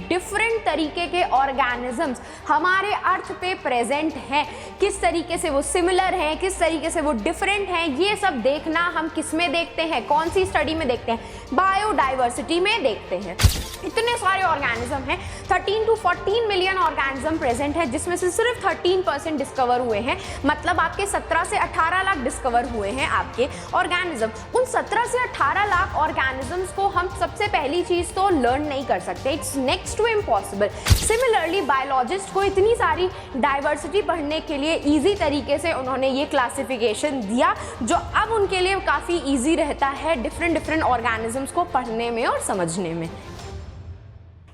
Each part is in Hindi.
डिफरेंट तरीके के ऑर्गेनिजम्स हमारे अर्थ पे प्रेजेंट हैं, किस तरीके से वो सिमिलर हैं, किस तरीके से वो डिफरेंट हैं, ये सब देखना हम किस में देखते हैं, कौन सी स्टडी में देखते हैं, बायोडाइवर्सिटी में देखते हैं। इतने सारे ऑर्गेनिज्म हैं, 13 to 14 मिलियन ऑर्गेनिज्म प्रेजेंट है, जिसमें से सिर्फ 13% डिस्कवर हुए हैं। मतलब आपके 17 से 18 लाख डिस्कवर हुए हैं आपके ऑर्गेनिज्म। उन 17 से 18 लाख ऑर्गेनिजम्स को हम सबसे पहली चीज तो लर्न नहीं कर सकते, it's next to impossible. Similarly biologist को इतनी सारी डाइवर्सिटी पढ़ने के लिए ईजी तरीके से उन्होंने ये क्लासिफिकेशन दिया, जो अब उनके लिए काफ़ी ईजी रहता है डिफरेंट ऑर्गेनिजम्स को पढ़ने में और समझने में।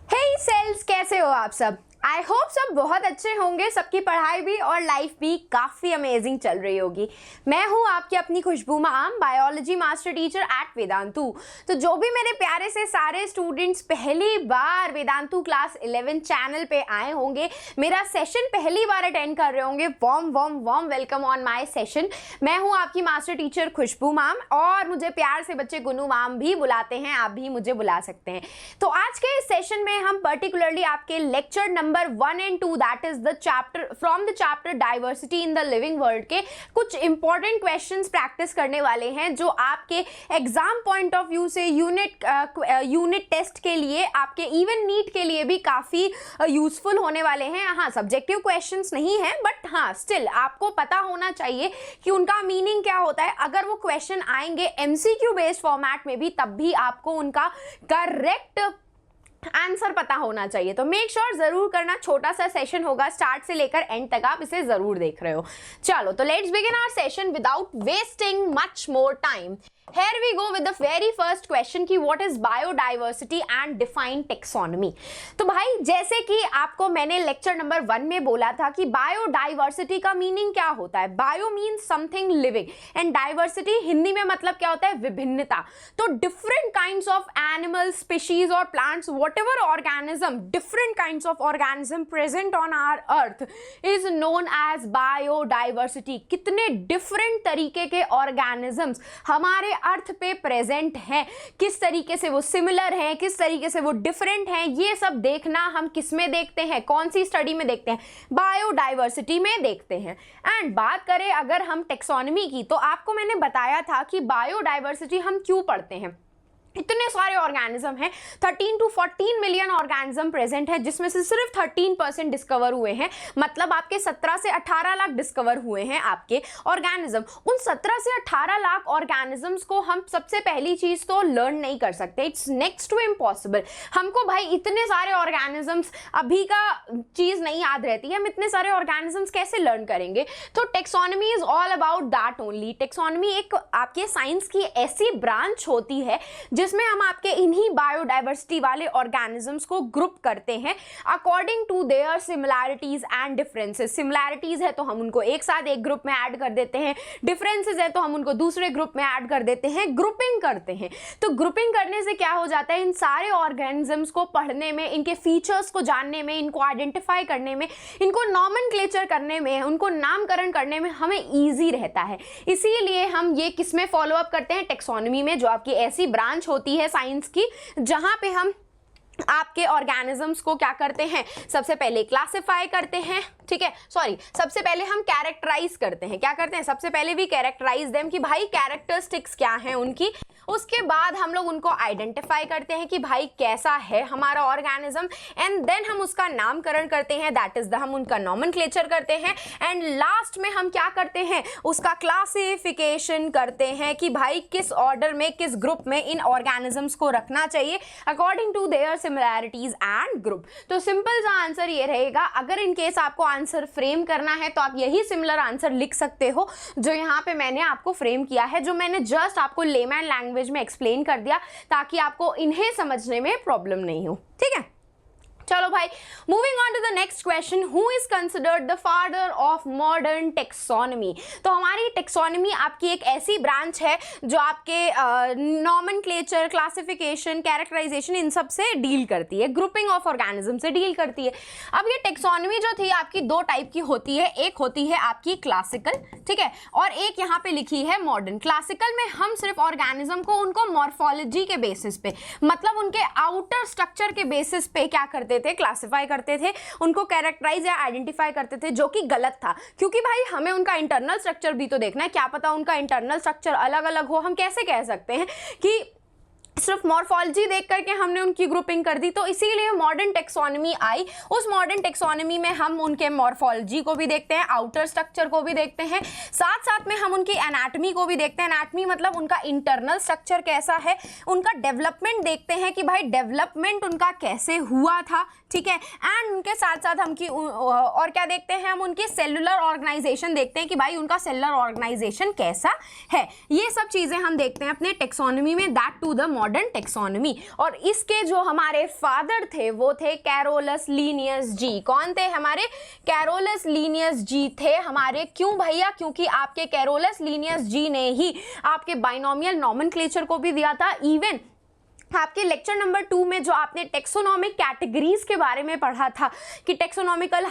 हे सेल्स, कैसे हो आप सब? आई होप सब बहुत अच्छे होंगे, सबकी पढ़ाई भी और लाइफ भी काफ़ी अमेजिंग चल रही होगी। मैं हूँ आपकी अपनी खुशबू माम, biology master teacher at Vedantu. तो जो भी मेरे प्यारे से सारे स्टूडेंट्स पहली बार वेदांतु क्लास 11 चैनल पे आए होंगे, मेरा सेशन पहली बार अटेंड कर रहे होंगे, warm welcome on my session. मैं हूँ आपकी मास्टर टीचर खुशबू माम, और मुझे प्यार से बच्चे गुनू माम भी बुलाते हैं, आप भी मुझे बुला सकते हैं। तो आज के इस सेशन में हम पर्टिकुलरली आपके lecture number 1 and 2 that is the chapter from the chapter diversity in the living world के कुछ इंपॉर्टेंट क्वेश्चंस प्रैक्टिस करने वाले हैं, जो आपके एग्जाम पॉइंट ऑफ व्यू से यूनिट टेस्ट के लिए, आपके इवन नीट के लिए भी काफ़ी यूजफुल होने वाले हैं। हाँ, सब्जेक्टिव क्वेश्चंस नहीं है, बट हाँ स्टिल आपको पता होना चाहिए कि उनका मीनिंग क्या होता है। अगर वो क्वेश्चन आएंगे MCQ बेस्ड फॉर्मेट में भी, तब भी आपको उनका करेक्ट आंसर पता होना चाहिए। तो मेक श्योर जरूर करना, छोटा सा सेशन होगा, स्टार्ट से लेकर एंड तक आप इसे जरूर देख रहे हो। चलो तो let's begin our session without wasting much more time. Here we go with the very first question कि what is biodiversity and define taxonomy। तो भाई जैसे कि आपको मैंने लेक्चर नंबर 1 में बोला था कि बायोडाइवर्सिटी का मीनिंग क्या होता है। Bio means something living and diversity Hindi में मतलब क्या होता है, विभिन्नता। तो different kinds of animals, species और plants, whatever organism, different kinds of organism present on our earth is known as biodiversity. कितने डिफरेंट तरीके के ऑर्गेनिजम्स हमारे अर्थ पे प्रेजेंट हैं, किस तरीके से वो सिमिलर हैं, किस तरीके से वो डिफरेंट हैं, ये सब देखना हम किस में देखते हैं, कौन सी स्टडी में देखते हैं, बायोडाइवर्सिटी में देखते हैं। एंड बात करें अगर हम टेक्सोनॉमी की, तो आपको मैंने बताया था कि बायोडाइवर्सिटी हम क्यों पढ़ते हैं। इतने सारे ऑर्गेनिज्म हैं, 13 to 14 मिलियन ऑर्गेनिज्म प्रेजेंट है, जिसमें से सिर्फ 13% डिस्कवर हुए हैं। मतलब आपके 17 से 18 लाख डिस्कवर हुए हैं आपके ऑर्गेनिज्म। उन 17 से 18 लाख ऑर्गेनिजम्स को हम सबसे पहली चीज तो लर्न नहीं कर सकते, इट्स नेक्स्ट टू इम्पॉसिबल। हमको भाई इतने सारे ऑर्गेनिजम्स अभी का चीज नहीं याद रहती है, हम इतने सारे ऑर्गेनिजम्स कैसे लर्न करेंगे। तो taxonomy is all about that only. Taxonomy एक आपके साइंस की ऐसी ब्रांच होती है जिसमें हम आपके इन्हीं बायोडाइवर्सिटी वाले ऑर्गेनिजम्स को ग्रुप करते हैं according to their similarities and differences. Similarities है तो हम उनको एक साथ एक ग्रुप में ऐड कर देते हैं, डिफरेंसेस है तो हम उनको दूसरे ग्रुप में ऐड कर देते हैं, ग्रुपिंग करते हैं। तो ग्रुपिंग करने से क्या हो जाता है, इन सारे ऑर्गेनिजम्स को पढ़ने में, इनके फीचर्स को जानने में, इनको आइडेंटिफाई करने में, इनको नॉमेनक्लेचर करने में, उनको नामकरण करने में हमें ईजी रहता है। इसीलिए हम ये किस में फॉलो अप करते हैं, टेक्सोनॉमी में, जो आपकी ऐसी ब्रांच होती है साइंस की जहां पे हम आपके ऑर्गेनिजम्स को क्या करते हैं, सबसे पहले क्लासिफाई करते हैं, ठीक है, सॉरी, सबसे पहले हम कैरेक्टराइज करते हैं। क्या करते हैं, सबसे पहले भी कैरेक्टराइज देम कि भाई कैरेक्टरिस्टिक्स क्या हैं उनकी। उसके बाद हम लोग उनको आइडेंटिफाई करते हैं कि भाई कैसा है हमारा ऑर्गेनिज्म, एंड देन हम उसका नामकरण करते हैं, दैट इज द हम उनका नॉमेनक्लेचर करते हैं, एंड लास्ट में हम क्या करते हैं, उसका क्लासिफिकेशन करते हैं कि भाई किस ऑर्डर में, किस ग्रुप में इन ऑर्गेनिजम्स को रखना चाहिए according to their similarities and group. तो सिंपल सा आंसर ये रहेगा। अगर इन केस आपको आंसर फ्रेम करना है तो आप यही सिमिलर आंसर लिख सकते हो जो यहाँ पे मैंने आपको फ्रेम किया है, जो मैंने जस्ट आपको लेमैन लैंग्वेज में एक्सप्लेन कर दिया ताकि आपको इन्हें समझने में प्रॉब्लम नहीं हो, ठीक है। चलो भाई, moving on to the next question, who is considered the father of modern taxonomy. तो हमारी टेक्सोनॉमी आपकी एक ऐसी ब्रांच है जो आपके नॉमेनक्लेचर, क्लासिफिकेशन, कैरेक्टराइजेशन इन सब से डील करती है, ग्रुपिंग ऑफ ऑर्गेनिज्म से डील करती है। अब ये टेक्सोनॉमी जो थी आपकी दो टाइप की होती है, एक होती है आपकी क्लासिकल, ठीक है, और एक यहाँ पे लिखी है मॉडर्न। क्लासिकल में हम सिर्फ ऑर्गेनिज्म को उनको मॉर्फोलॉजी के बेसिस पे, मतलब उनके आउटर स्ट्रक्चर के बेसिस पे क्या करते थे, क्लासिफाई करते थे, उनको कैरेक्टराइज या आइडेंटिफाई करते थे, जो कि गलत था, क्योंकि भाई हमें उनका इंटरनल स्ट्रक्चर भी तो देखना है। क्या पता उनका इंटरनल स्ट्रक्चर अलग अलग हो, हम कैसे कह सकते हैं कि सिर्फ मॉर्फोलॉजी देख करके हमने उनकी ग्रुपिंग कर दी। तो इसीलिए मॉडर्न टेक्सोनॉमी आई। उस मॉडर्न टेक्सोनॉमी में हम उनके मॉर्फोलॉजी को भी देखते हैं, आउटर स्ट्रक्चर को भी देखते हैं, साथ साथ में हम उनकी एनाटॉमी को भी देखते हैं। एनाटॉमी मतलब उनका इंटरनल स्ट्रक्चर कैसा है, उनका डेवलपमेंट देखते हैं कि भाई डेवलपमेंट उनका कैसे हुआ था, ठीक है, एंड उनके साथ साथ हम की और क्या देखते हैं, हम उनकी सेलुलर ऑर्गेनाइजेशन देखते हैं कि भाई उनका सेलुलर ऑर्गेनाइजेशन कैसा है। ये सब चीजें हम देखते हैं अपने टेक्सोनॉमी में, that to the modern taxonomy. और इसके जो हमारे फादर थे वो थे कैरोलस लीनियस जी। कौन थे हमारे? कैरोलस लीनियस जी थे हमारे। क्यों भैया? क्योंकि आपके कैरोलस लीनियस जी ने ही आपके बाइनोमियल नॉमेनक्लेचर को भी दिया था। इवन आपके लेक्चर नंबर 2 में जो आपने टेक्सोनोमिक कैटेगरीज के बारे में पढ़ा था कि टेक्सोनॉमिकल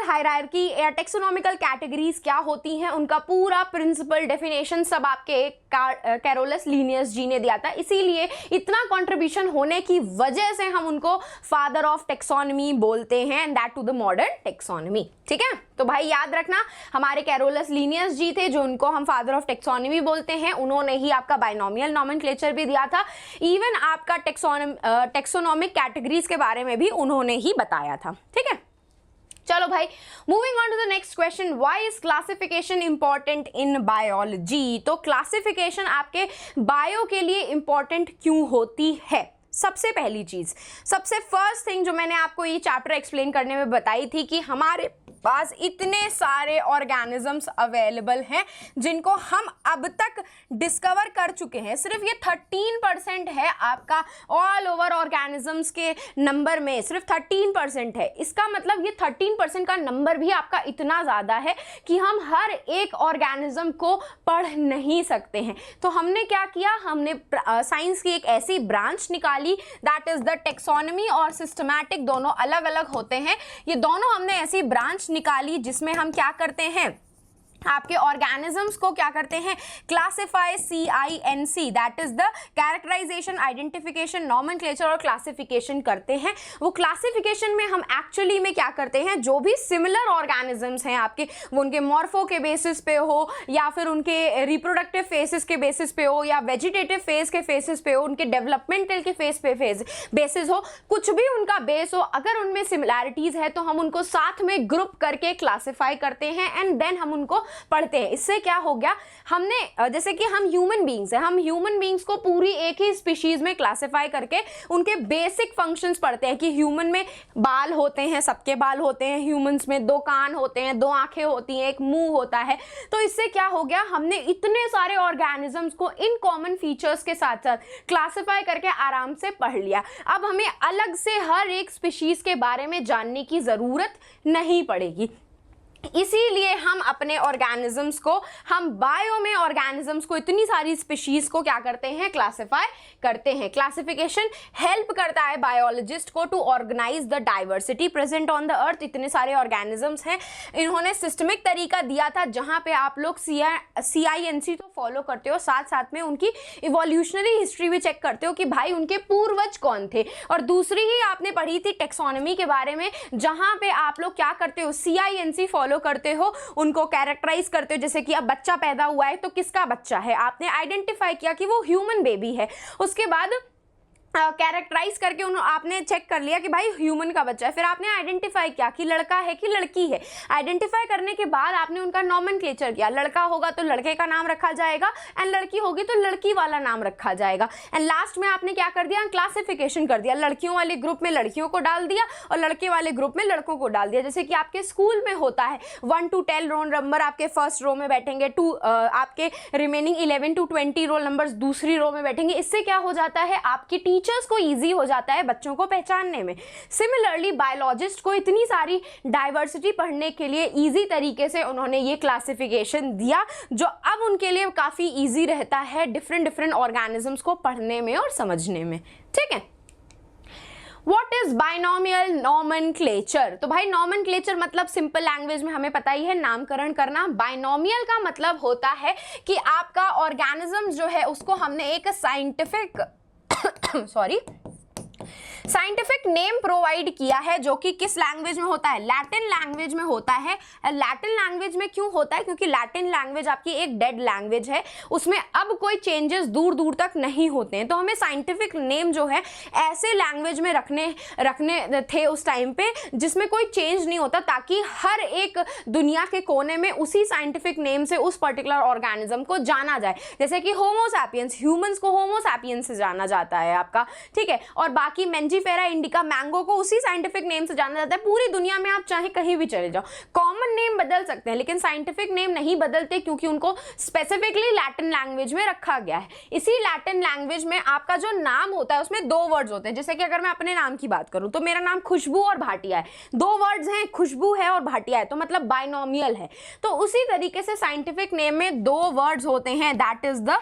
हायरार्की या टेक्सोनॉमिकल कैटेगरीज क्या होती हैं, उनका पूरा प्रिंसिपल डेफिनेशन सब आपके कैरोलस लीनियस जी ने दिया था। इसीलिए इतना कंट्रीब्यूशन होने की वजह से हम उनको फादर ऑफ टेक्सोनॉमी बोलते हैं, and that to the modern taxonomy, ठीक है। तो भाई याद रखना, हमारे कैरोलस लीनियस जी थे जो उनको हम फादर ऑफ टेक्सोनॉमी बोलते हैं। उन्होंने ही आपका बाइनोमियल नॉमेनक्लेचर भी दिया था। इवन आपका टेक्सोनॉमिक कैटेगरीज के बारे में भी उन्होंने ही बताया था, ठीक है। चलो भाई, moving on to the next question, why is classification important in biology. तो क्लासिफिकेशन आपके बायो के लिए इंपॉर्टेंट क्यों होती है? सबसे पहली चीज, सबसे फर्स्ट थिंग जो मैंने आपको ये चैप्टर एक्सप्लेन करने में बताई थी कि हमारे पास इतने सारे ऑर्गेनिजम्स अवेलेबल हैं जिनको हम अब तक डिस्कवर कर चुके हैं। सिर्फ ये 13% है आपका ऑल ओवर ऑर्गेनिजम्स के नंबर में, सिर्फ 13% है। इसका मतलब ये 13% का नंबर भी आपका इतना ज़्यादा है कि हम हर एक ऑर्गेनिज्म को पढ़ नहीं सकते हैं। तो हमने क्या किया, हमने साइंस की एक ऐसी ब्रांच निकाली, दैट इज द टेक्सोनॉमी और सिस्टमैटिक, दोनों अलग अलग होते हैं। ये दोनों हमने ऐसी ब्रांच निकाली जिसमें हम क्या करते हैं, आपके ऑर्गेनिजम्स को क्या करते हैं, classify, CINC, that is the characterisation, identification, nomenclature और क्लासिफिकेशन करते हैं। वो क्लासिफिकेशन में हम एक्चुअली में क्या करते हैं, जो भी सिमिलर ऑर्गेनिजम्स हैं आपके, वो उनके मॉर्फो के बेसिस पे हो या फिर उनके रिप्रोडक्टिव फेसेस के बेसिस पे हो या वेजिटेटिव फेज के फेसेस पे हो, उनके डेवलपमेंटल के फेज पे बेसिस हो, कुछ भी उनका बेस हो, अगर उनमें सिमिलैरिटीज है तो हम उनको साथ में ग्रुप करके क्लासिफाई करते हैं एंड देन हम उनको पढ़ते हैं। इससे क्या हो गया, हमने जैसे कि हम ह्यूमन बीइंग्स हैं, हम ह्यूमन बीइंग्स को पूरी एक ही स्पीशीज में क्लासिफाई करके उनके बेसिक फंक्शंस पढ़ते हैं कि ह्यूमन में बाल होते हैं, सबके बाल होते हैं, ह्यूमंस में 2 कान होते हैं, 2 आंखें होती हैं, एक मुंह होता है। तो इससे क्या हो गया, हमने इतने सारे ऑर्गेनिजम्स को इन कॉमन फीचर्स के साथ साथ क्लासिफाई करके आराम से पढ़ लिया। अब हमें अलग से हर एक स्पीशीज के बारे में जानने की जरूरत नहीं पड़ेगी। इसीलिए हम अपने ऑर्गेनिजम्स को, हम बायो में ऑर्गेनिजम्स को, इतनी सारी स्पीशीज को क्या करते हैं, क्लासिफाई करते हैं। क्लासिफिकेशन हेल्प करता है बायोलॉजिस्ट को to organise the diversity present on the earth. इतने सारे ऑर्गेनिजम्स हैं, इन्होंने सिस्टमिक तरीका दिया था जहां पे आप लोग CINC तो फॉलो करते हो, साथ साथ में उनकी इवोल्यूशनरी हिस्ट्री भी चेक करते हो कि भाई उनके पूर्वज कौन थे। और दूसरी ही आपने पढ़ी थी टेक्सोनॉमी के बारे में, जहां पे आप लोग क्या करते हो, CINC फॉलो करते हो, उनको कैरेक्टराइज करते हो। जैसे कि अब बच्चा पैदा हुआ है तो किसका बच्चा है, आपने आइडेंटिफाई किया कि वो ह्यूमन बेबी है। उसके बाद कैरेक्टराइज करके आपने चेक कर लिया कि भाई ह्यूमन का बच्चा है, फिर आपने आइडेंटिफाई किया कि लड़का है कि लड़की है। आइडेंटिफाई करने के बाद आपने उनका नॉमेनक्लेचर किया, लड़का होगा तो लड़के का नाम रखा जाएगा एंड लड़की होगी तो लड़की वाला नाम रखा जाएगा। एंड लास्ट में आपने क्या कर दिया, क्लासिफिकेशन कर दिया, लड़कियों वाले ग्रुप में लड़कियों को डाल दिया और लड़के वाले ग्रुप में लड़कों को डाल दिया। जैसे कि आपके स्कूल में होता है 1 to 10 रोल नंबर आपके फर्स्ट रो में बैठेंगे, आपके रिमेनिंग 11 to 20 रोल नंबर दूसरी रो में बैठेंगे। इससे क्या हो जाता है, आपकी टीम टीचर्स को ईजी हो जाता है बच्चों को पहचानने में। सिमिलरली बायोलॉजिस्ट को इतनी सारी डाइवर्सिटी पढ़ने के लिए ईजी तरीके से उन्होंने ये क्लासिफिकेशन दिया, जो अब उनके लिए काफ़ी ईजी रहता है डिफरेंट ऑर्गेनिजम्स को पढ़ने में और समझने में। ठीक है, What is binomial nomenclature? तो भाई nomenclature मतलब सिंपल लैंग्वेज में हमें पता ही है, नामकरण करना। बाइनोमियल का मतलब होता है कि आपका ऑर्गेनिज्म जो है उसको हमने एक साइंटिफिक साइंटिफिक नेम प्रोवाइड किया है, जो कि किस लैंग्वेज में होता है? लैटिन लैंग्वेज में होता है। लैटिन लैंग्वेज में क्यों होता है? क्योंकि लैटिन लैंग्वेज आपकी एक डेड लैंग्वेज है, उसमें अब कोई चेंजेस दूर दूर तक नहीं होते हैं, तो हमें साइंटिफिक नेम जो है ऐसे लैंग्वेज में रखने थे उस टाइम पे जिसमें कोई चेंज नहीं होता, ताकि हर एक दुनिया के कोने में उसी साइंटिफिक नेम से उस पर्टिकुलर ऑर्गेनिज्म को जाना जाए। जैसे कि होमो सैपियंस, ह्यूमंस को होमो सैपियंस से जाना जाता है आपका। ठीक है, और बाकी मेंजीफेरा इंडिका, मैंगो को उसी साइंटिफिक नेम से जाना जाता है। पूरी दुनिया में आप चाहे कहीं भी चले जाओ, कॉमन नेम बदल सकते हैं लेकिन साइंटिफिक नेम नहीं बदलते, क्योंकि उनको स्पेसिफिकली लैटिन लैंग्वेज में रखा गया है। इसी लैटिन लैंग्वेज में आपका जो नाम होता है उसमें दो वर्ड्स होते हैं। जैसे कि अगर मैं अपने नाम की बात करूं तो मेरा नाम खुशबू और भाटिया है, दो वर्ड्स हैं, खुशबू है और भाटिया है, तो मतलब बाइनोमियल है। तो उसी तरीके से साइंटिफिक नेम में दो वर्ड्स होते हैं, दैट इज द,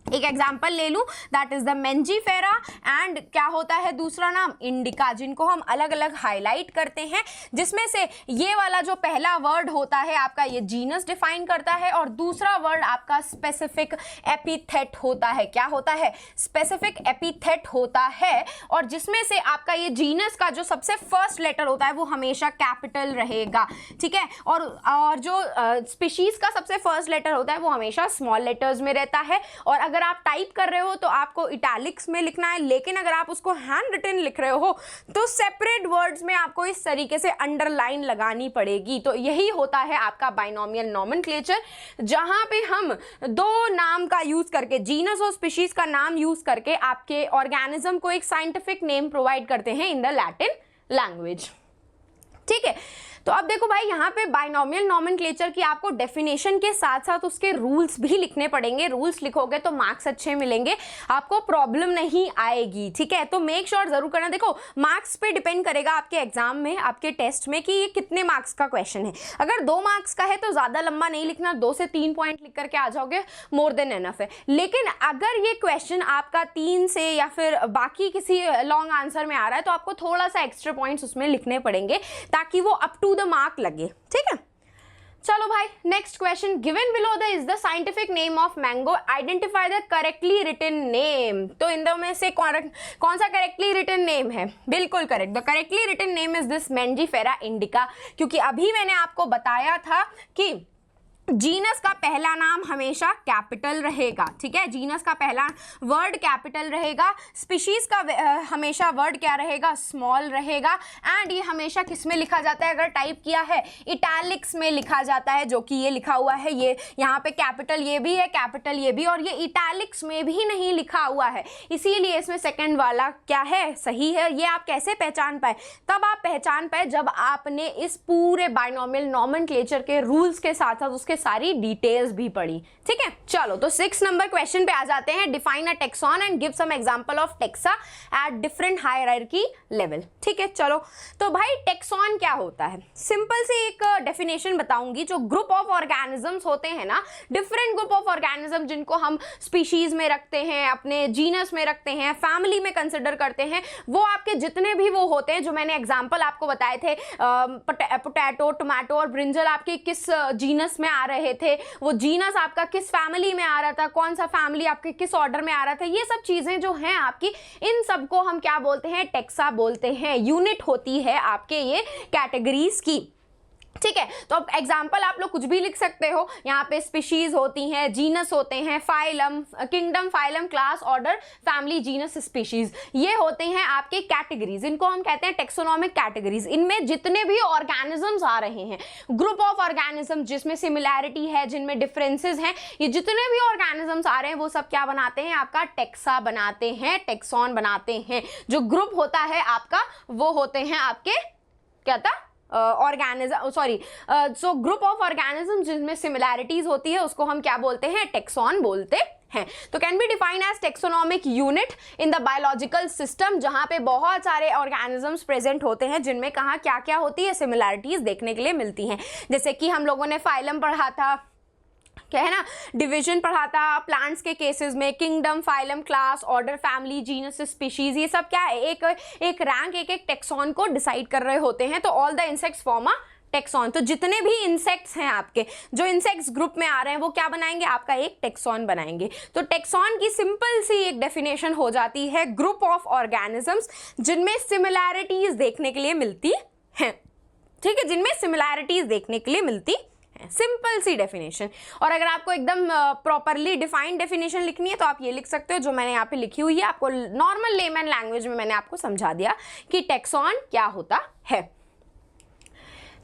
एक एग्जाम्पल ले लूं, that is the Mangifera, and क्या होता है दूसरा नाम? इंडिका, जिनको हम अलग अलग हाईलाइट करते हैं, जिसमें से ये वाला जो पहला वर्ड होता है आपका ये जीनस डिफाइन करता है, और दूसरा वर्ड आपका स्पेसिफिक एपिथेट होता है। क्या होता है? स्पेसिफिक एपिथेट होता है, और जिसमें से आपका ये जीनस का जो सबसे फर्स्ट लेटर होता है वो हमेशा कैपिटल रहेगा। ठीक है, और जो स्पीशीज का सबसे फर्स्ट लेटर होता है वो हमेशा स्मॉल लेटर्स में रहता है। और अगर आप टाइप कर रहे हो तो आपको इटैलिक्स में लिखना है, लेकिन अगर आप उसको हैंड रिटन लिख रहे हो तो सेपरेट वर्ड्स में आपको इस तरीके से अंडरलाइन लगानी पड़ेगी। तो यही होता है आपका बाइनोमियल नोमेनक्लेचर, जहां पे हम दो नाम का यूज करके, जीनस और स्पीशीज का नाम यूज करके आपके ऑर्गेनिज्म को एक साइंटिफिक नेम प्रोवाइड करते हैं इन द लैटिन लैंग्वेज। ठीक है, तो अब देखो भाई, यहाँ पे बाइनोमियल नोमेनक्लेचर की आपको डेफिनेशन के साथ साथ उसके रूल्स भी लिखने पड़ेंगे। रूल्स लिखोगे तो मार्क्स अच्छे मिलेंगे, आपको प्रॉब्लम नहीं आएगी। ठीक है, तो मेक श्योर जरूर करना। देखो, मार्क्स पे डिपेंड करेगा आपके एग्जाम में, आपके टेस्ट में, कि ये कितने मार्क्स का क्वेश्चन है। अगर 2 मार्क्स का है तो ज्यादा लंबा नहीं लिखना, 2 से 3 पॉइंट लिख करके आ जाओगे, मोर देन एनफ है। लेकिन अगर ये क्वेश्चन आपका 3 से या फिर बाकी किसी लॉन्ग आंसर में आ रहा है तो आपको थोड़ा सा एक्स्ट्रा पॉइंट्स उसमें लिखने पड़ेंगे, ताकि वो अप टू द मार्क लगे। ठीक है, चलो भाई, next question, given below the is the scientific name of mango, identify the correctly written name. तो इन दो में से कौन सा करेक्टली रिटन नेम है? बिल्कुल correct, the correctly written name is this Mangifera indica, क्योंकि अभी मैंने आपको बताया था कि जीनस का पहला नाम हमेशा कैपिटल रहेगा। ठीक है, जीनस का पहला वर्ड कैपिटल रहेगा, स्पीशीज का हमेशा वर्ड क्या रहेगा? स्मॉल रहेगा, एंड ये हमेशा किस में लिखा जाता है? अगर टाइप किया है इटैलिक्स में लिखा जाता है, जो कि ये लिखा हुआ है। ये यहाँ पे कैपिटल ये भी है, कैपिटल ये भी, और ये इटैलिक्स में भी नहीं लिखा हुआ है, इसीलिए इसमें सेकंड वाला क्या है? सही है। ये आप कैसे पहचान पाए? तब आप पहचान पाए जब आपने इस पूरे बाइनोमियल नोमेनक्लेचर के रूल्स के साथ साथ उसके सारी डिटेल्स भी पढ़ी। ठीक है, चलो तो 6 नंबर क्वेश्चन पे आ जाते हैं। Define a taxon and give some example of taxa at different hierarchy level. ठीक है, चलो तो भाई टेक्सॉन क्या होता है? सिंपल सी एक डेफिनेशन बताऊंगी। जो ग्रुप ऑफ ऑर्गेनिजम्स होते हैं ना, डिफरेंट ग्रुप ऑफ ऑर्गेनिज्म, जिनको हम स्पीशीज में रखते हैं, अपने जीनस में रखते हैं, फैमिली में कंसिडर करते हैं, वो आपके जितने भी वो होते हैं, जो मैंने एग्जाम्पल आपको बताए थे, पोटैटो, टोमेटो और ब्रिंजल आपके किस जीनस में आ रहे थे, वो जीनस आपका किस फैमिली में आ रहा था, कौन सा फैमिली आपके किस ऑर्डर में आ रहा था, ये सब चीजें जो हैं आपकी, इन सबको हम क्या बोलते हैं? टेक्सा बोलते हैं। यूनिट होती है आपके ये कैटेगरीज की। ठीक है, तो अब एग्जाम्पल आप लोग कुछ भी लिख सकते हो। यहाँ पे स्पीशीज होती हैं, जीनस होते हैं, phylum, kingdom, phylum, class, order, family, genus, species, ये होते हैं आपके कैटेगरीज। इनको हम कहते हैं टेक्सोनोमिक कैटेगरीज। इनमें जितने भी ऑर्गेनिजम्स आ रहे हैं, ग्रुप ऑफ ऑर्गेनिज्म जिसमें सिमिलैरिटी है, जिनमें डिफरेंसेस हैं, ये जितने भी ऑर्गेनिजम्स आ रहे हैं वो सब क्या बनाते हैं? आपका टेक्सा बनाते हैं, टेक्सॉन बनाते हैं। जो ग्रुप होता है आपका वो होते हैं आपके क्या था? ग्रुप ऑफ ऑर्गेनिज्म जिनमें सिमिलैरिटीज होती है उसको हम क्या बोलते हैं? टेक्सॉन बोलते हैं। तो can be defined as taxonomic unit in the biological system, जहां पे बहुत सारे ऑर्गेनिजम्स प्रेजेंट होते हैं जिनमें कहाँ क्या क्या होती है, सिमिलैरिटीज देखने के लिए मिलती हैं। जैसे कि हम लोगों ने फाइलम पढ़ा था, क्या है ना, डिवीजन पढ़ा था प्लांट्स के केसेस में, kingdom, phylum, class, order, family, genus, species, ये सब क्या है, एक रैंक, एक टेक्सॉन को डिसाइड कर रहे होते हैं। तो all the insects form a tax on. तो जितने भी इंसेक्ट्स हैं आपके, जो इंसेक्ट्स ग्रुप में आ रहे हैं, वो क्या बनाएंगे, आपका एक टेक्सॉन बनाएंगे। तो टेक्सॉन की सिंपल सी एक डेफिनेशन हो जाती है, ग्रुप ऑफ ऑर्गेनिजम्स जिनमें सिमिलैरिटीज देखने के लिए मिलती हैं। ठीक है, जिनमें सिमिलैरिटीज देखने के लिए मिलती, सिंपल सी डेफिनेशन। और अगर आपको एकदम प्रॉपरली डिफाइंड डेफिनेशन लिखनी है तो आप ये लिख सकते हो जो मैंने यहाँ पे लिखी हुई है। आपको नॉर्मल लेमैन लैंग्वेज में मैंने आपको समझा दिया कि टेक्सॉन क्या होता है।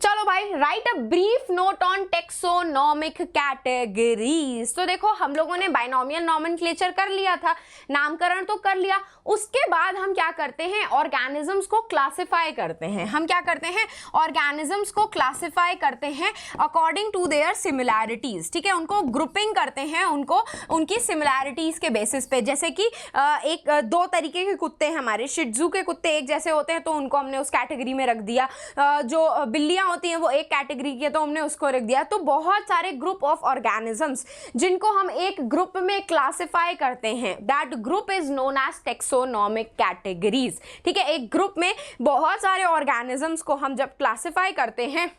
चलो भाई, right a brief note on taxonomic categories. तो देखो, हम लोगों ने बाइनोमियल नॉमेनक्लेचर कर लिया था, नामकरण तो कर लिया। उसके बाद हम क्या करते हैं, ऑर्गेनिजम्स को क्लासिफाई करते हैं। हम क्या करते हैं, ऑर्गेनिजम्स को क्लासिफाई करते हैं अकॉर्डिंग टू देयर सिमिलैरिटीज। ठीक है, उनको ग्रुपिंग करते हैं, उनको उनकी सिमिलैरिटीज के बेसिस पे। जैसे कि दो तरीके के कुत्ते हैं हमारे, शिट्जू के कुत्ते एक जैसे होते हैं तो उनको हमने उस कैटेगरी में रख दिया। जो बिल्लियां होती हैं वो एक कैटेगरी की है तो हमने उसको रख दिया। तो बहुत सारे ग्रुप ऑफ ऑर्गेनिजम्स जिनको हम एक ग्रुप में क्लासिफाई करते हैं, that group is known as taxonomic categories. ठीक है, एक ग्रुप में बहुत सारे ऑर्गेनिजम्स को हम जब क्लासिफाई करते हैं,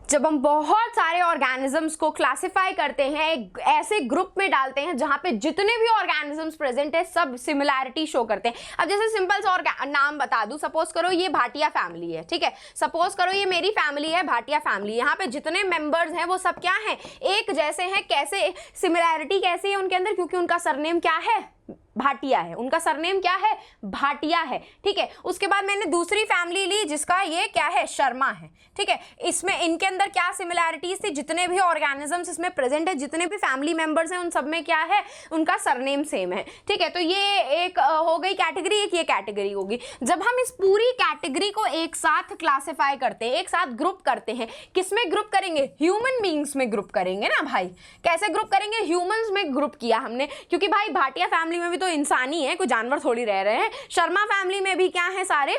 जब हम बहुत सारे ऑर्गेनिजम्स को क्लासिफाई करते हैं, एक ऐसे ग्रुप में डालते हैं जहां पे जितने भी ऑर्गेनिजम्स प्रेजेंट है सब सिमिलैरिटी शो करते हैं। अब जैसे सिंपल सा नाम बता दूं, सपोज करो ये भाटिया फैमिली है। ठीक है, सपोज करो ये मेरी फैमिली है, भाटिया फैमिली। यहाँ पे जितने मेंबर्स हैं वो सब क्या हैं, एक जैसे हैं। कैसे सिमिलैरिटी कैसी है उनके अंदर, क्योंकि उनका सरनेम क्या है, भाटिया है। उनका सरनेम क्या है, भाटिया है। ठीक है, उसके बाद मैंने दूसरी फैमिली ली जिसका ये क्या है, शर्मा है। ठीक है, इसमें इनके अंदर क्या सिमिलैरिटीज थी, जितने भी ऑर्गेनिजम्स इसमें प्रेजेंट है, जितने भी फैमिली मेंबर्स हैं, उन सब में क्या है, उनका सरनेम सेम है। ठीक है, तो ये एक हो गई कैटेगरी, एक ये कैटेगरी होगी। जब हम इस पूरी कैटेगरी को एक साथ क्लासिफाई करते हैं, एक साथ ग्रुप करते हैं, किसमें ग्रुप करेंगे, ह्यूमन बींग्स में ग्रुप करेंगे ना भाई। कैसे ग्रुप करेंगे, ह्यूमंस में ग्रुप किया हमने, क्योंकि भाई भाटिया फैमिली में भी तो इंसान ही है, कोई जानवर थोड़ी रह रहे हैं। शर्मा फैमिली में भी क्या है, सारे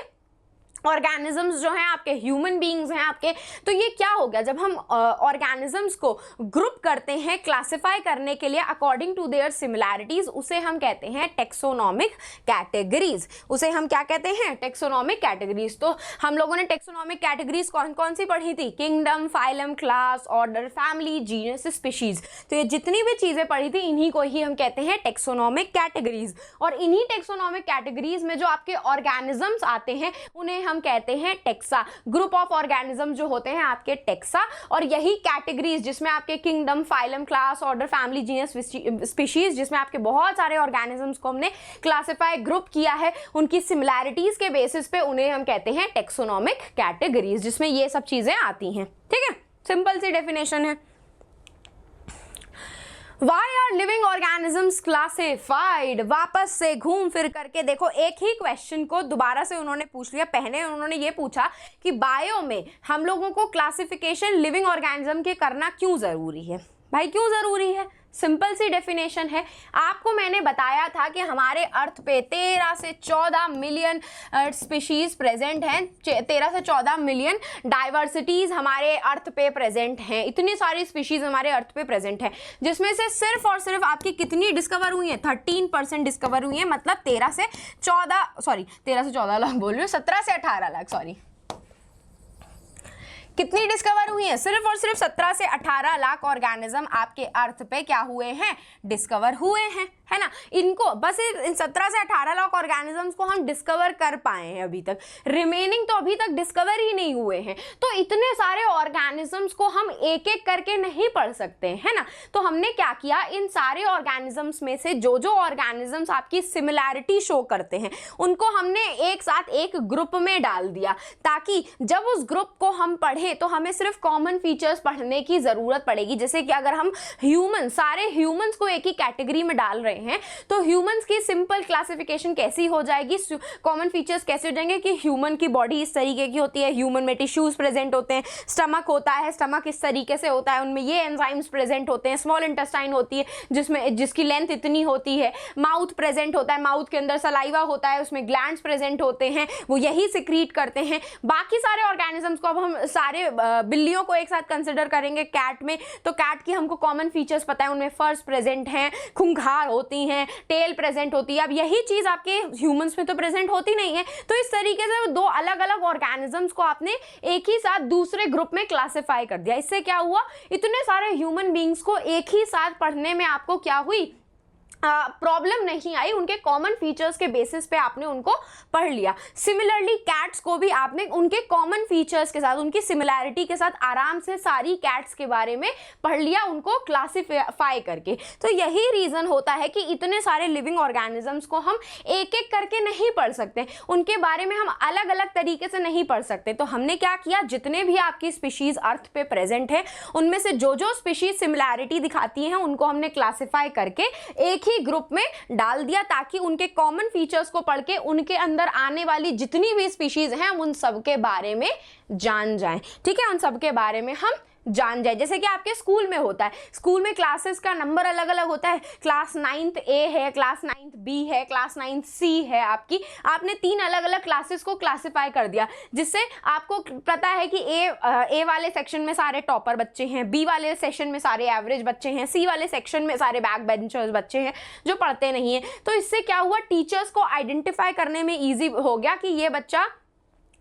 ऑर्गेनिजम्स जो हैं आपके ह्यूमन बीइंग्स हैं आपके। तो ये क्या हो गया, जब हम ऑर्गेनिजम्स को ग्रुप करते हैं क्लासिफाई करने के लिए अकॉर्डिंग टू देयर सिमिलैरिटीज, उसे हम कहते हैं टेक्सोनॉमिक कैटेगरीज। उसे हम क्या कहते हैं, टेक्सोनॉमिक कैटेगरीज। तो हम लोगों ने टेक्सोनॉमिक कैटेगरीज कौन कौन सी पढ़ी थी, kingdom, phylum, class, order, family, genus, species. तो ये जितनी भी चीजें पढ़ी थी इन्हीं को ही हम कहते हैं टेक्सोनॉमिक कैटेगरीज। और इन्हीं टेक्सोनॉमिक कैटेगरीज में जो आपके ऑर्गेनिजम्स आते हैं उन्हें हम कहते हैं टेक्सा। ग्रुप ऑफ ऑर्गेनिज्म जो होते हैं आपके टेक्सा। और यही कैटेगरीज जिसमें आपके kingdom, phylum, class, order, family, genus, species, जिसमें आपके बहुत सारे ऑर्गेनिजम्स को हमने क्लासिफाई ग्रुप किया है, उनकी सिमिलैरिटीज के बेसिस पे उन्हें हम कहते हैं टेक्सोनॉमिक कैटेगरीज, जिसमें ये सब चीजें आती हैं। ठीक है, सिंपल सी डेफिनेशन है। Why are living organisms classified? वापस से घूम फिर करके देखो, एक ही क्वेश्चन को दोबारा से उन्होंने पूछ लिया। पहले उन्होंने ये पूछा कि बायो में हम लोगों को क्लासिफिकेशन लिविंग ऑर्गेनिज्म के करना क्यों जरूरी है। भाई क्यों जरूरी है, सिंपल सी डेफिनेशन है। आपको मैंने बताया था कि हमारे अर्थ पे 13 से 14 मिलियन स्पीशीज प्रेजेंट हैं, 13 से 14 मिलियन डाइवर्सिटीज हमारे अर्थ पे प्रेजेंट हैं। इतनी सारी स्पीशीज हमारे अर्थ पे प्रेजेंट हैं, जिसमें से सिर्फ और सिर्फ आपकी कितनी डिस्कवर हुई है, 13% डिस्कवर हुई है। मतलब 13 से 14 लाख बोल रही हूँ, 17 से 18 लाख, सॉरी, कितनी डिस्कवर हुई है, सिर्फ और सिर्फ 17 से 18 लाख ऑर्गेनिज्म आपके अर्थ पे क्या हुए हैं, डिस्कवर हुए हैं, है ना। इनको बस इन 17 से 18 लाख ऑर्गेनिजम्स को हम डिस्कवर कर पाए हैं अभी तक, रिमेनिंग तो अभी तक डिस्कवर ही नहीं हुए हैं। तो इतने सारे ऑर्गेनिजम्स को हम एक एक करके नहीं पढ़ सकते, है ना। तो हमने क्या किया, इन सारे ऑर्गेनिजम्स में से जो जो ऑर्गेनिजम्स आपकी सिमिलैरिटी शो करते हैं उनको हमने एक साथ एक ग्रुप में डाल दिया, ताकि जब उस ग्रुप को हम पढ़ें तो हमें सिर्फ कॉमन फीचर्स पढ़ने की जरूरत पड़ेगी। जैसे कि अगर हम सारे ह्यूमंस को एक ही कैटेगरी में डाल रहे रहे हैं, तो ह्यूमंस की सिंपल क्लासिफिकेशन कैसी हो जाएगी, कॉमन फीचर्स कैसे हो जाएंगे कि ह्यूमन की बॉडी इस तरीके की होती है, ह्यूमन में टिश्यूज प्रेजेंट होते हैं, स्टमक होता है, स्टमक इस तरीके से होता है, उनमें ये एंजाइम्स प्रेजेंट होते हैं, स्मॉल इंटेस्टाइन होती है जिसकी लेंथ इतनी होती है, माउथ प्रेजेंट होता है, माउथ के अंदर सलाइवा होता है, उसमें ग्लैंड्स प्रेजेंट होते हैं, वो यही सिक्रीट करते हैं। बाकी सारे ऑर्गेनिजम्स को अब हम सारे बिल्लियों को एक साथ कंसिडर करेंगे कैट में, तो कैट की हमको कॉमन फीचर्स पता है, उनमें फर्स प्रेजेंट हैं, खूंखार होती हैं, टेल प्रेजेंट होती है। अब यही चीज आपके ह्यूमंस में तो प्रेजेंट होती नहीं है, तो इस तरीके से दो अलग अलग ऑर्गेनिजम्स को आपने एक ही साथ दूसरे ग्रुप में क्लासिफाई कर दिया। इससे क्या हुआ, इतने सारे ह्यूमन बींग्स को एक ही साथ पढ़ने में आपको क्या हुई, प्रॉब्लम नहीं आई, उनके कॉमन फीचर्स के बेसिस पे आपने उनको पढ़ लिया। सिमिलरली कैट्स को भी आपने उनके कॉमन फीचर्स के साथ, उनकी सिमिलैरिटी के साथ आराम से सारी कैट्स के बारे में पढ़ लिया, उनको क्लासिफाई करके। तो यही रीजन होता है कि इतने सारे लिविंग ऑर्गेनिजम्स को हम एक एक करके नहीं पढ़ सकते, उनके बारे में हम अलग अलग तरीके से नहीं पढ़ सकते। तो हमने क्या किया, जितने भी आपकी स्पीशीज अर्थ पे प्रेजेंट है, उनमें से जो जो स्पीशीज सिमिलैरिटी दिखाती हैं उनको हमने क्लासिफाई करके एक ही ग्रुप में डाल दिया, ताकि उनके कॉमन फीचर्स को पढ़ के उनके अंदर आने वाली जितनी भी स्पीशीज हैं हम उन सब के बारे में जान जाएं। ठीक है, उन सब के बारे में हम जान जाए। जैसे कि आपके स्कूल में होता है, स्कूल में क्लासेस का नंबर अलग अलग होता है, क्लास 9th A है, क्लास 9th B है, क्लास 9th C है आपकी, आपने 3 अलग अलग क्लासेस को क्लासिफाई कर दिया, जिससे आपको पता है कि A वाले सेक्शन में सारे टॉपर बच्चे हैं, B वाले सेक्शन में सारे एवरेज बच्चे हैं, C वाले सेक्शन में सारे बैक बेंचर्स बच्चे हैं जो पढ़ते नहीं है। तो इससे क्या हुआ, टीचर्स को आइडेंटिफाई करने में ईजी हो गया कि ये बच्चा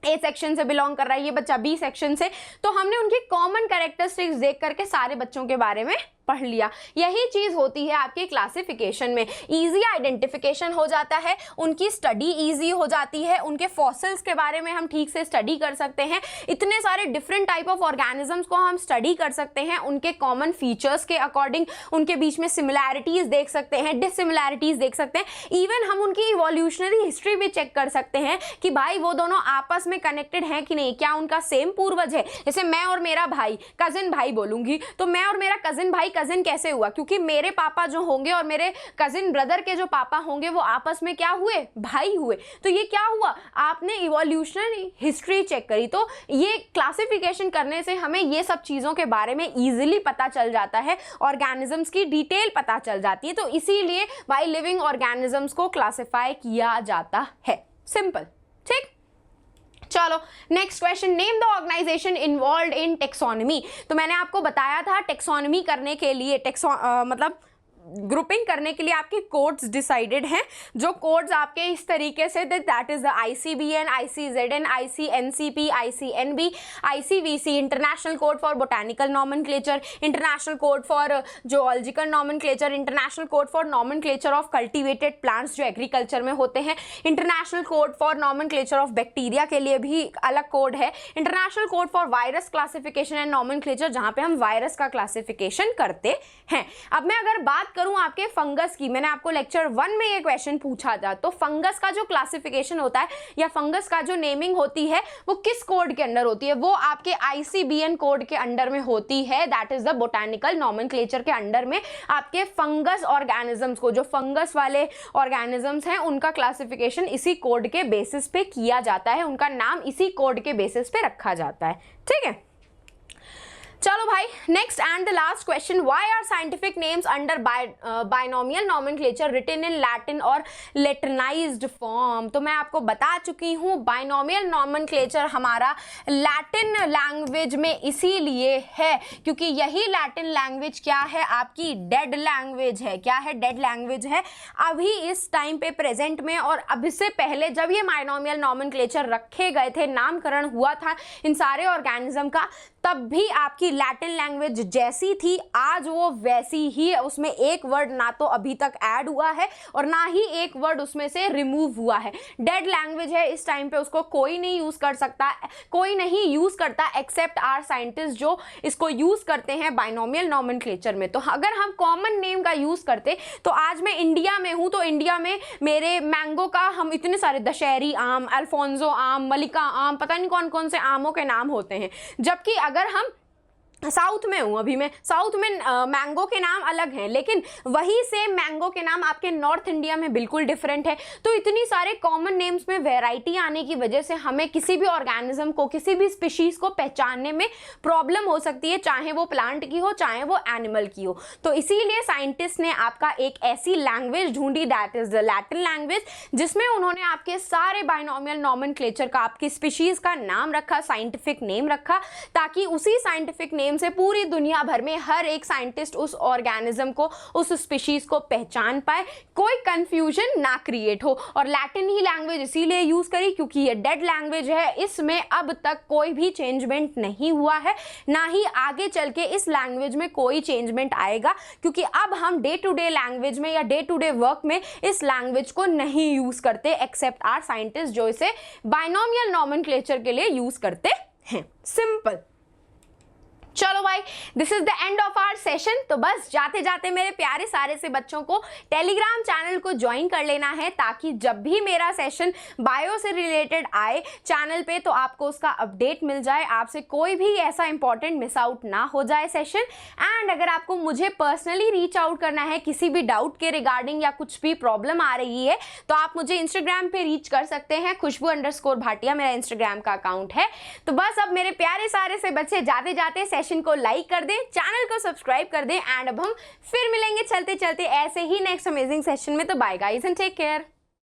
ए सेक्शन से बिलोंग कर रहा है, ये बच्चा बी सेक्शन से। तो हमने उनकी कॉमन कैरेक्टरिस्टिक्स देख करके सारे बच्चों के बारे में पढ़ लिया। यही चीज होती है आपके क्लासिफिकेशन में, इजी आइडेंटिफिकेशन हो जाता है, उनकी स्टडी इजी हो जाती है, उनके फॉसिल्स के बारे में हम ठीक से स्टडी कर सकते हैं, इतने सारे डिफरेंट टाइप ऑफ ऑर्गेनिजम्स को हम स्टडी कर सकते हैं, उनके कॉमन फीचर्स के अकॉर्डिंग उनके बीच में सिमिलैरिटीज देख सकते हैं, डिससिमिलैरिटीज देख सकते हैं, इवन हम उनकी इवोल्यूशनरी हिस्ट्री भी चेक कर सकते हैं कि भाई वो दोनों आपस में कनेक्टेड हैं कि नहीं, क्या उनका सेम पूर्वज है। जैसे मैं और मेरा भाई, कजिन भाई बोलूंगी, तो मैं और मेरा कजिन भाई कजिन कैसे हुआ, क्योंकि मेरे पापा जो होंगे और मेरे कजिन ब्रदर के जो पापा होंगे वो आपस में क्या हुए, भाई हुए। तो ये क्या हुआ, आपने इवोल्यूशनरी हिस्ट्री चेक करी। तो ये क्लासिफिकेशन करने से हमें ये सब चीजों के बारे में इजीली पता चल जाता है, ऑर्गेनिजम्स की डिटेल पता चल जाती है। तो इसीलिए बाय लिविंग ऑर्गेनिजम्स को क्लासिफाई किया जाता है, सिंपल। ठीक, चलो next question, name the organisation involved in taxonomy. तो मैंने आपको बताया था टेक्सोनॉमी करने के लिए, मतलब ग्रुपिंग करने के लिए आपके कोड्स डिसाइडेड हैं, जो कोड्स आपके इस तरीके से, that is the ICBN, ICZN, ICNCP, ICNB, ICVC, international code for botanical nomenclature, international code for zoological nomenclature, international code for nomenclature of cultivated plants जो एग्रीकल्चर में होते हैं, international code for nomenclature of bacteria के लिए भी अलग कोड है, international code for virus classification and nomenclature जहां पे हम वायरस का क्लासिफिकेशन करते हैं। अब मैं अगर बात करूं आपके फंगस की, मैंने आपको लेक्चर 1 में ये क्वेश्चन पूछा था, तो फंगस का जो क्लासिफिकेशन होता है या फंगस का जो नेमिंग होती है वो किस कोड के अंडर होती है, वो आपके ICBN कोड के अंडर में होती है, that is the botanical nomenclature के अंडर में आपके फंगस ऑर्गेनिजम्स को, जो फंगस वाले ऑर्गेनिजम्स हैं उनका क्लासिफिकेशन इसी कोड के बेसिस पे किया जाता है, उनका नाम इसी कोड के बेसिस पे रखा जाता है। ठीक है, चलो भाई next and the last question, why are scientific names under binomial nomenclature written in Latin और लैटिनाइज्ड फॉर्म। तो मैं आपको बता चुकी हूँ बाइनोमियल नॉमेनक्लेचर हमारा लैटिन लैंग्वेज में इसीलिए है क्योंकि यही लैटिन लैंग्वेज क्या है, आपकी डेड लैंग्वेज है। क्या है, डेड लैंग्वेज है अभी इस टाइम पे प्रेजेंट में, और अभी से पहले जब ये बाइनोमियल नॉमेनक्लेचर रखे गए थे, नामकरण हुआ था इन सारे ऑर्गेनिज्म का, तब भी आपकी लैटिन लैंग्वेज जैसी थी आज वो वैसी ही है। उसमें एक वर्ड ना तो अभी तक ऐड हुआ है और ना ही एक वर्ड उसमें से रिमूव हुआ है। डेड लैंग्वेज है इस टाइम पे, उसको कोई नहीं यूज कर सकता, कोई नहीं यूज करता एक्सेप्ट आर साइंटिस्ट जो इसको यूज करते हैं बाइनोमियल नॉमेनक्लेचर में। तो अगर हम कॉमन नेम का यूज करते, तो आज मैं इंडिया में हूं, तो इंडिया में मेरे मैंगो का हम इतने सारे दशहरी आम, अल्फोंसो आम, मलिका आम, पता नहीं कौन कौन से आमों के नाम होते हैं। जबकि अगर हम साउथ में हूँ अभी मैं, साउथ में मैंगो के नाम अलग हैं, लेकिन वही सेम मैंगो के नाम आपके नॉर्थ इंडिया में बिल्कुल डिफरेंट है। तो इतनी सारे कॉमन नेम्स में वैरायटी आने की वजह से हमें किसी भी ऑर्गेनिज्म को, किसी भी स्पीशीज को पहचानने में प्रॉब्लम हो सकती है, चाहे वो प्लांट की हो चाहे वो एनिमल की हो। तो इसीलिए साइंटिस्ट ने आपका एक ऐसी लैंग्वेज ढूंढी, that is the Latin language, जिसमें उन्होंने आपके सारे बाइनोमियल नॉमेनक्लेचर का, आपकी स्पीशीज का नाम रखा, साइंटिफिक नेम रखा, ताकि उसी साइंटिफिक नेम से पूरी दुनिया भर में हर एक साइंटिस्ट उस ऑर्गेनिज्म को, उस स्पीशीज को पहचान पाए, कोई कंफ्यूजन ना क्रिएट हो। और लैटिन ही लैंग्वेज इसीलिए यूज करी क्योंकि ये डेड लैंग्वेज है, इसमें अब तक कोई भी चेंजमेंट नहीं हुआ है, ना ही आगे चल के इस लैंग्वेज में कोई चेंजमेंट आएगा, क्योंकि अब हम डे टू डे लैंग्वेज में या डे टू डे वर्क में इस लैंग्वेज को नहीं यूज करते, एक्सेप्ट आर साइंटिस्ट जो इसे बाइनोमियल नॉमेनक्लेचर के लिए यूज करते हैं। सिंपल। चलो भाई, this is the end of our session. तो बस जाते जाते मेरे प्यारे सारे से बच्चों को टेलीग्राम चैनल को ज्वाइन कर लेना है, ताकि जब भी मेरा सेशन बायो से रिलेटेड आए चैनल पे तो आपको उसका अपडेट मिल जाए, आपसे कोई भी ऐसा इंपॉर्टेंट मिस आउट ना हो जाए सेशन। एंड अगर आपको मुझे पर्सनली रीच आउट करना है किसी भी डाउट के रिगार्डिंग या कुछ भी प्रॉब्लम आ रही है, तो आप मुझे इंस्टाग्राम पे रीच कर सकते हैं, खुशबू_भाटिया मेरा इंस्टाग्राम का अकाउंट है। तो बस अब मेरे प्यारे सारे से बच्चे जाते जाते सेशन को लाइक कर दें, चैनल को सब्सक्राइब कर दें, एंड अब हम फिर मिलेंगे चलते चलते ऐसे ही नेक्स्ट अमेजिंग सेशन में। तो bye guys and take care.